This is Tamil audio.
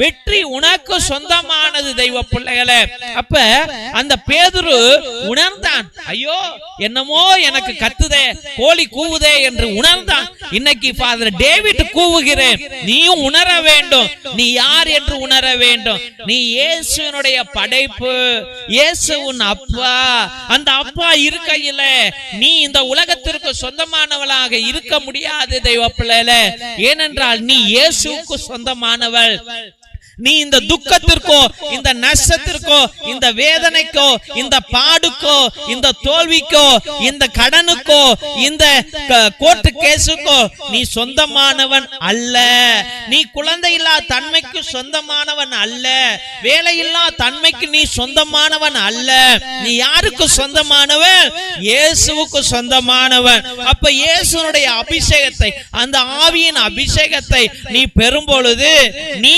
வெற்றி உனக்கு சொந்தமானது தெய்வ பிள்ளைகளே. அப்ப அந்த பேதுரு உணர்ந்தான், ஐயோ என்னமோ எனக்கு கத்துதே, கோழி கூவுதே என்று உணர்ந்தான். இன்னைக்கு ஃபாதர் டேவிட் கூவுகிறேன், நீயும் உணர வேண்டும். நீ யார் என்று உணர வேண்டும். நீ இயேசுவினுடைய படைப்பு, இயேசு உன் அப்பா. அந்த அப்பா இருக்கையில நீ இந்த உலகத்திற்கு சொந்தமானவளாக இருக்க முடியாது தெய்வ பிள்ளைகளே. ஏனென்றால் நீ இயேசுவுக்கு சொந்தமானவள். நீ இந்த துக்கத்திற்கோ, இந்த நஷ்டத்திற்கோ, இந்த வேதனைக்கோ, இந்த பாடுக்கோ, இந்த தோல்விக்கோ, இந்த கடனுக்கோ, இந்த கோர்ட்டு கேஸுக்கோ நீ சொந்தமானவன் அல்ல. நீ குழந்தையில்லா தன்மைக்கு சொந்தமானவன் அல்ல. வேலையில்லா தன்மைக்கு நீ சொந்தமானவன் அல்ல. நீ யாருக்கு சொந்தமானவன்? இயேசுவுக்கு சொந்தமானவன். அப்ப இயேசுனுடைய அபிஷேகத்தை, அந்த ஆவியின் அபிஷேகத்தை நீ பெறும் பொழுது நீ